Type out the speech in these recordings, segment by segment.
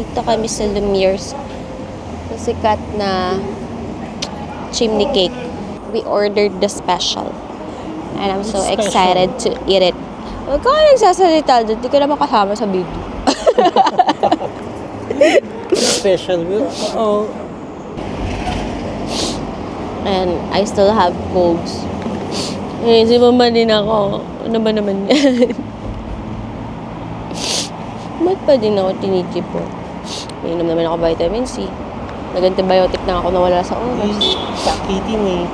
Nandito kami sa Lumiere's. Sikat na chimney cake. We ordered the special. And I'm so excited to eat it. Huwag ka nagsasalita doon. Di ka naman kasama sa video. Special meal? Oo. And I still have colds. Inisip mo ba din ako? Ano ba naman yan? Ba't pa din ako tinitipo? Inom naman ako vitamin C. Nag-antibiotic na ako nawala sa oras. Sakitin eh.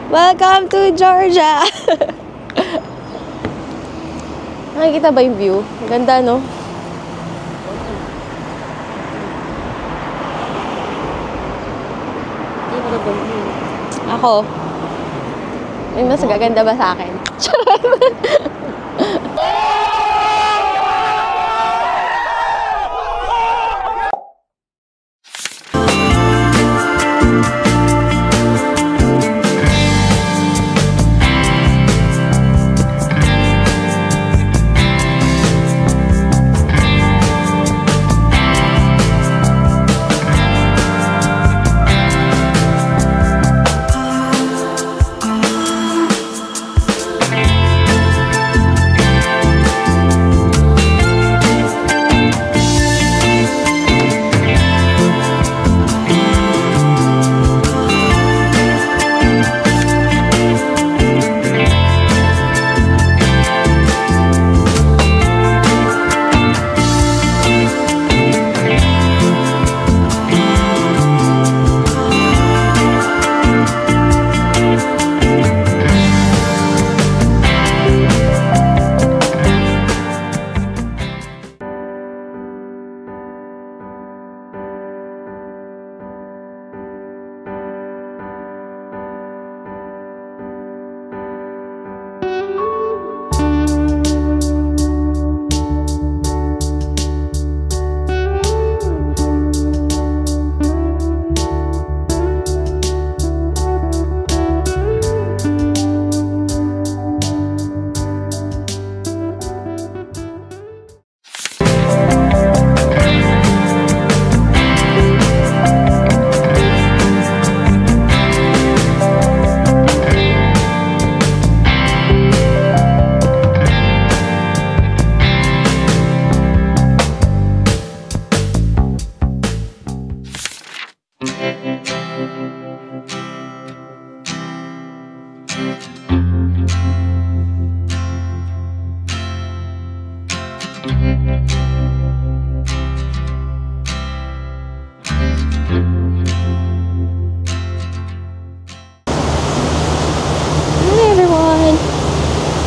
Welcome to Georgia! Nakikita ba yung view? Maganda, no? Ako? May mas gaganda ba sa akin?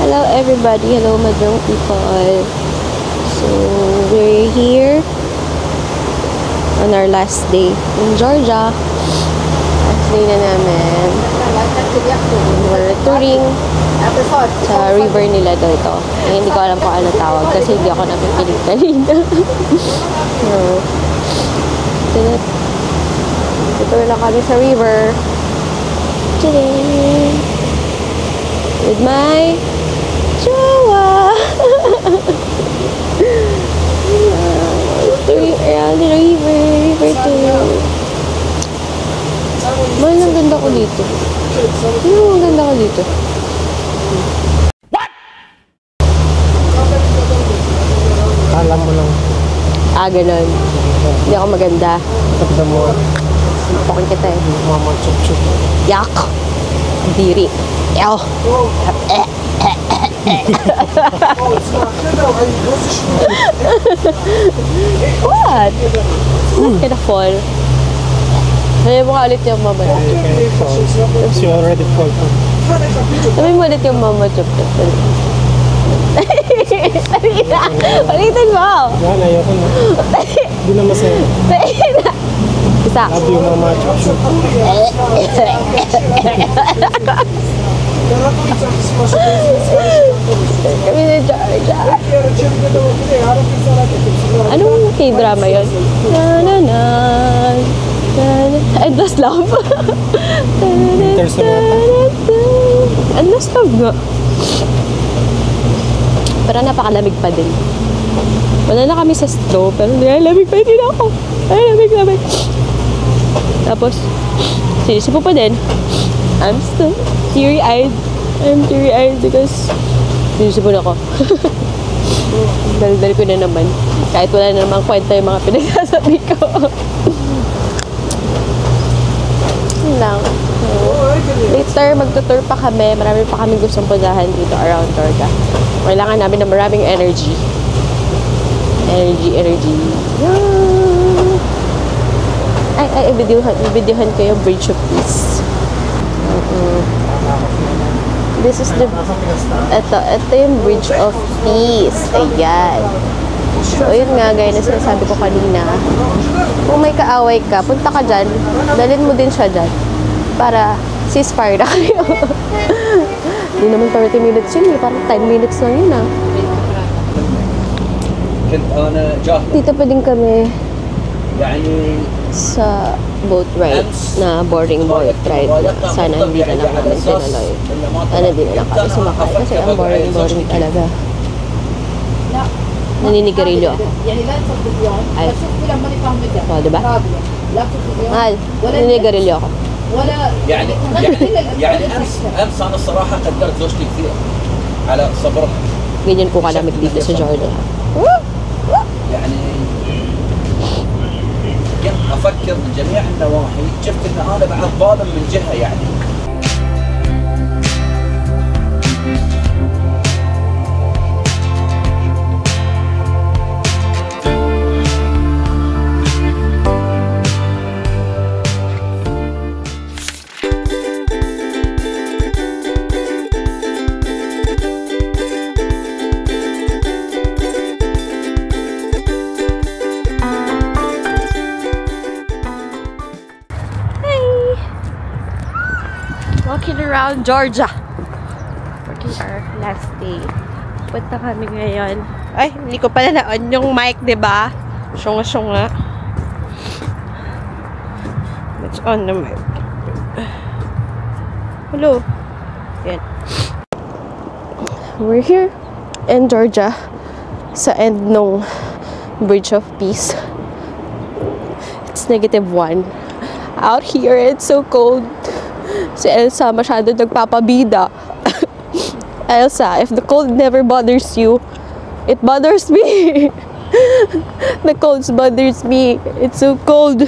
Hello everybody, hello Madrong people. So we're here on our last day in Georgia. Last day na namin. We're touring sa river nila daw ito. Eh, hindi ko alam kung ano tawag kasi hindi ako nakikinig kanina. So, ito lang kami sa river. Today with my jowa. Touring around the river tour. Mahal, ang ganda ko dito. Ang ganda ko dito. Alam mo lang. Ganon. Hindi ako maganda. Tapos mo. Pakin kita eh. Mama, chup-chup. Yak! Diri. Ew! What? Not gonna fall. Sabi mo nga ulit yung mama chup. She already fall. Sabi mo ulit yung mama chup. Dali na! Ulitin mo! Yan, ayoko na. Hindi na masaya. Isa. Love you, mama chup-chup. Kami na Georgia. Anong K-drama yun. Na-na-na. Endless Love. There's a Endless Love nga. Pero napakalamig pa din. Wala na kami sa stove, pero nilalamig pa din ako. Ay, lamig. Tapos, sinisipo pa din. I'm still teary-eyed. I'm teary-eyed because sinisipo na ako. Dal-dal ko na naman. Kahit wala na namang kwenta yung mga pinagsasabi ko. Yun lang. Later, magtutour pa kami. Marami pa kami gustong puntahan dito around Torga. Kailangan namin na maraming energy. Energy. Ay, videohan ko yung Bridge of Peace. This is the... Ito yung Bridge of Peace. Ayan. So, yun nga, gaya na sinasabi ko kanina. Kung may kaaway ka, punta ka dyan. Dalhin mo din siya dyan. Para ceasefire na kayo. Hindi naman 30 minutes yun. Parang 10 minutes lang yun ah. Dito pa din kami sa boat ride na boring boat ride. Sana hindi na lang kami sinaloy. Sana hindi na lang kami sumakay kasi ang boring talaga. Naninigarilyo ako. Ay. O, diba? Mahal, naninigarilyo ako. يعني امس انا الصراحه قدرت زوجتي كثير على صبرها. Ganyan ko kalamig dito sa Jordan. يعني افكر من جميع النواحي شفت ان انا بعد ظالم من جهه يعني. Walking around Georgia. Working our last day. Punta kami ngayon. Ay, hindi ko pala na-on yung mic, diba? Syunga-syunga. Let's on the mic. Hello. Yan. We're here in Georgia sa end ng Bridge of Peace. It's -1. Out here, it's so cold. Si Elsa masyado nagpapabida. Elsa, if the cold never bothers you, it bothers me. The cold bothers me. It's so cold.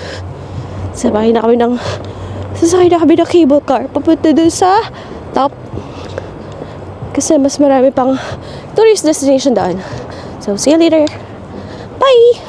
Sasakay na kami ng cable car papunta dun sa top. Kasi mas marami pang tourist destination doon. So, see you later. Bye!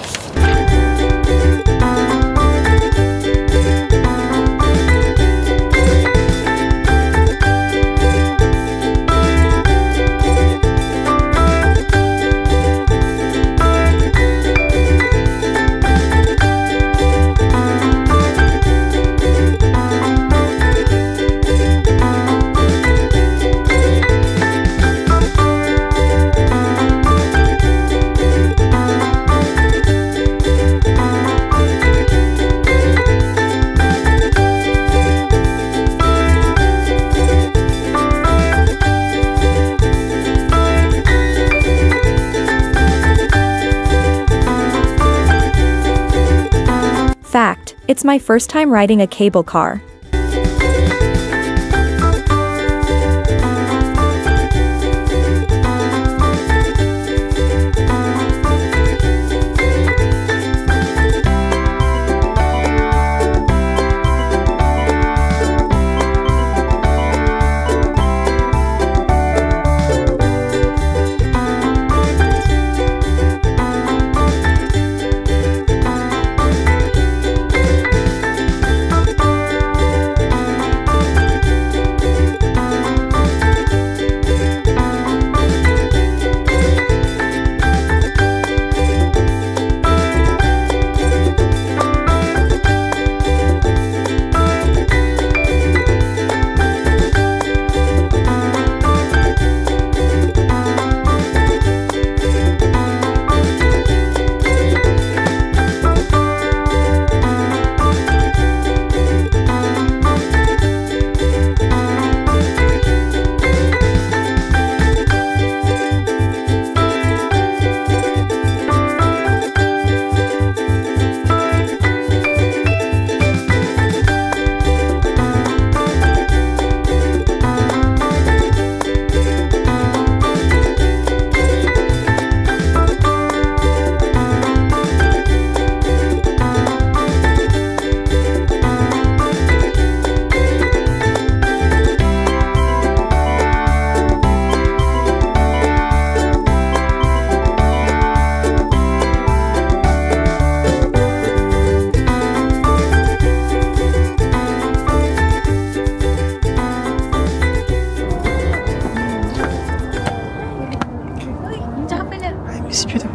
Fact, it's my first time riding a cable car.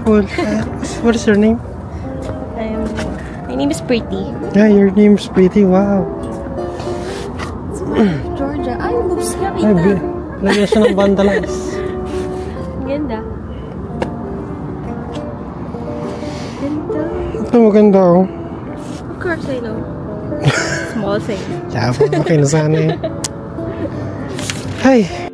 beautiful. What is your name? My name is Pretty. Yeah, your name's Pretty. Wow. Georgia. Ay, boobs niya Ay, kita. lagyan siya ng vandalize. Ganda. Ganda. Ito maganda oh. Of course, I know. Small thing. Yeah, okay na sana eh. Hi.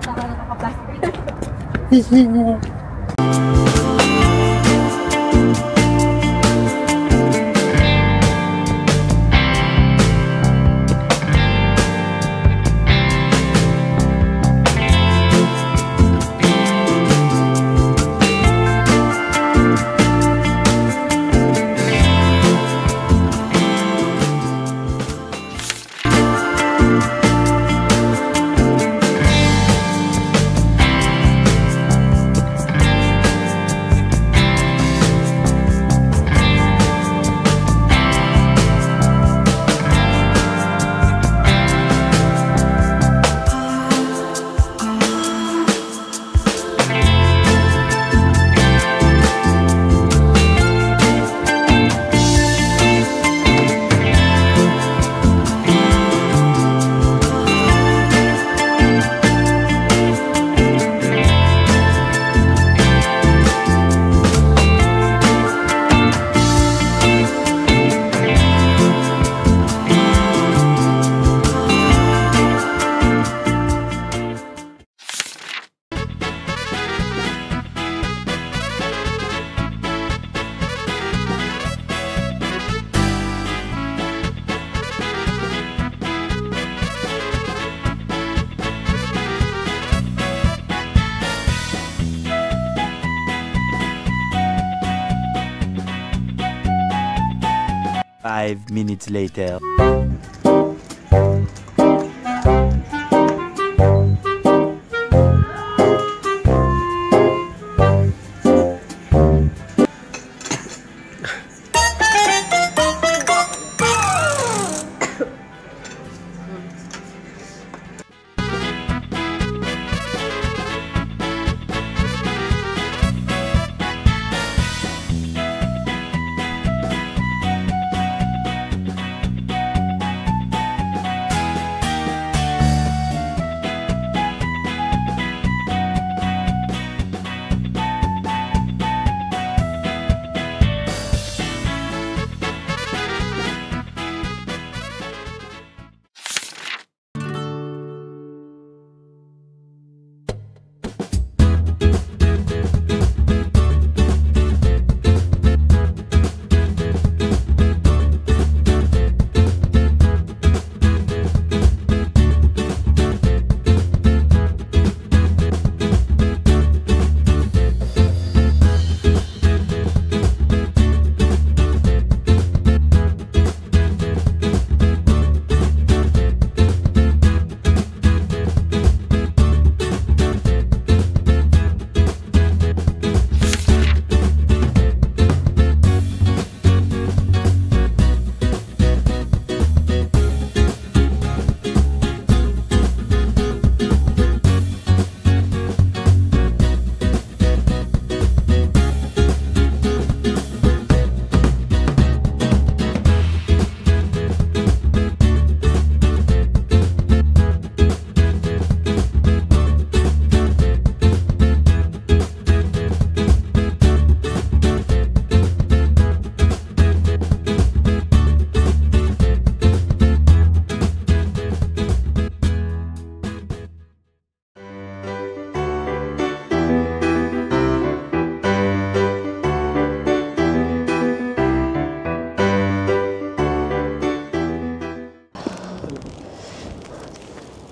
Saka nakaka-plastic. 5 minutes later.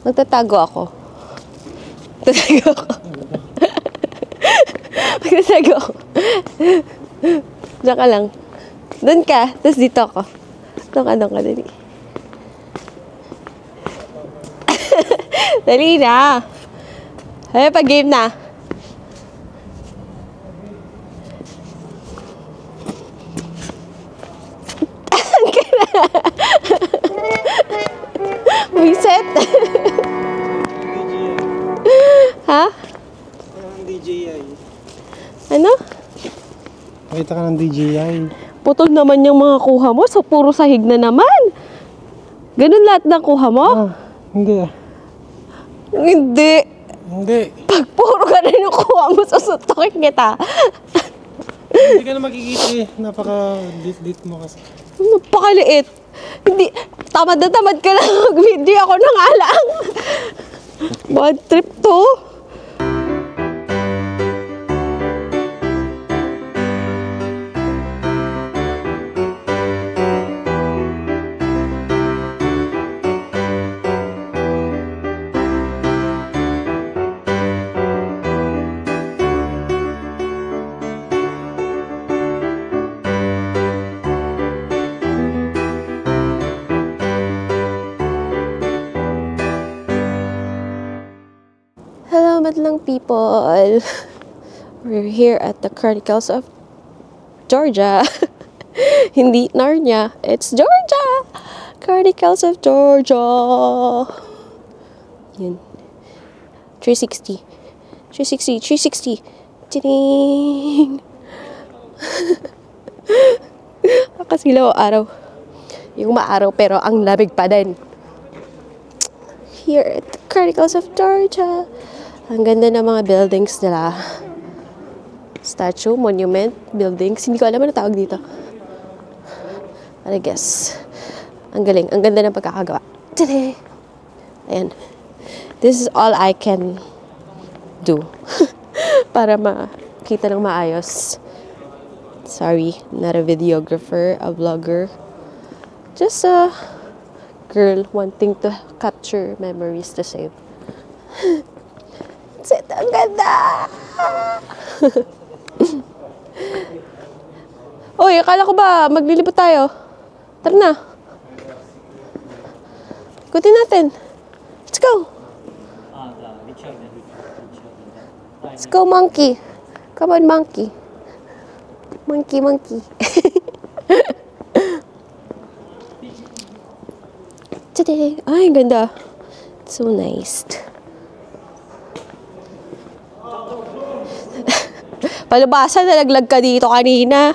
Magtatago ako. Magtatago ako. Magtatago ako. Diyan ka lang. Doon ka. Tapos dito ako. Doon ka, dali. Dali na. Ay, pag-game na. Reset? Ha? DJI. Ano? Pakita ka ng DJI. Putol naman yung mga kuha mo. So, puro sahig na naman. Ganun lahat ng kuha mo? Hindi Hindi. Hindi. Pag puro ganun yung kuha mo, susuntokin kita. Hindi ka na makikita eh. Napaka-lit mo kasi. Napakaliit. Hindi. Tamad na tamad ka lang mag-video. Ako na nga lang. Bad trip to. Hello, madlang people. We're here at the Chronicles of Georgia. Hindi Narnia, it's Georgia. Chronicles of Georgia. Yun. 360. 360. Tiring. Nakasilaw araw. Yung maaraw pero ang lamig pa din. Here at the Chronicles of Georgia. Ang ganda ng mga buildings nila. Statue, monument, buildings. Hindi ko alam ano tawag dito. But I guess. Ang galing. Ang ganda ng pagkakagawa. Tada! Ayan. This is all I can do. Para makita ng maayos. Sorry, not a videographer, a vlogger. Just a girl wanting to capture memories to save. Sit, ang ganda! Uy, akala ko ba maglilibot tayo? Tara na. Ikutin natin. Let's go. Let's go, monkey. Come on, monkey. Monkey. Today. Ay, ganda. So nice. Palabasa, nalaglag ka dito kanina.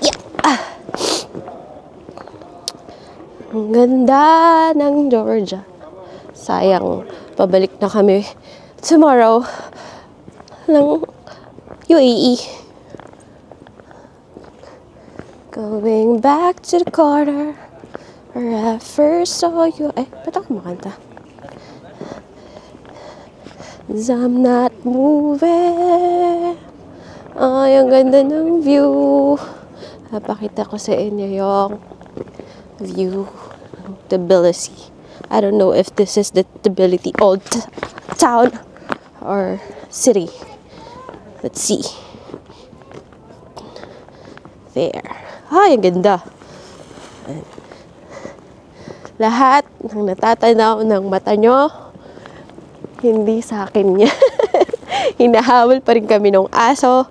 Yeah. Ang ganda ng Georgia. Sayang, pabalik na kami tomorrow ng UAE. Going back to the corner where I first saw you. Ba't ako makanta? 'Cause I'm not moving. Ay, ang ganda ng view. Napakita ko sa inyo yung view ng Tbilisi. I don't know if this is the Tbilisi old town or city. Let's see. There. Ay, ang ganda. Lahat ng natatanaw ng mata nyo, hindi sa akin niya. Hinahabol pa rin kami ng aso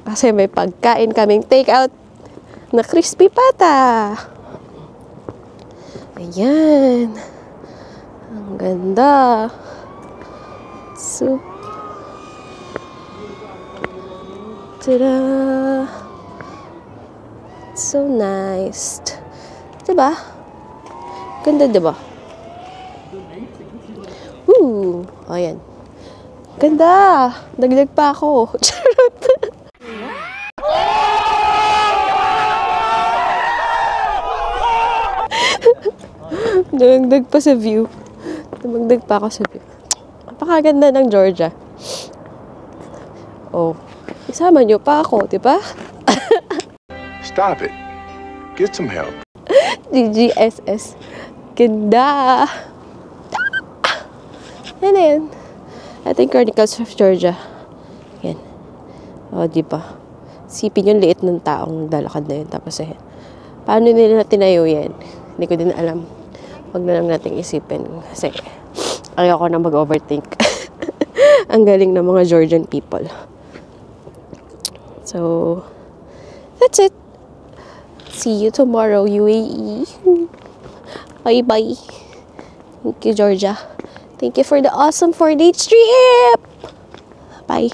kasi may pagkain kaming take out na crispy pata. Ayan. Ang ganda. So, tada! So nice. Diba? Ganda, diba? Woo! O, yan. Ganda! Dagdag pa ako. Charot! Dagdag pa sa view. Dumagdag pa ako sa view. Napakaganda ng Georgia. Oh, isama niyo pa ako, diba? Stop it. Get some help. GGSS. Ganda. Yan na yan. Ito yung Chronicles of Georgia. Yan. O, diba? Sipin yung liit ng taong dalakad na yun. Tapos ayan. Paano nila tinayo yan? Hindi ko din alam. Huwag na lang natin isipin. Kasi ayoko na mag-overthink. Ang galing ng mga Georgian people. So, that's it. See you tomorrow, UAE. Bye-bye. Thank you, Georgia. Thank you for the awesome 4-day trip. Bye.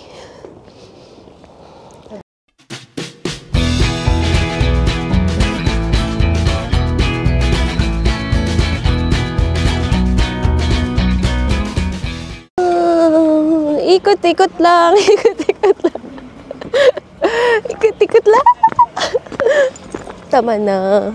Ikot-ikot lang. Ikot-ikot lang. Ikot-ikot lang. Tama na.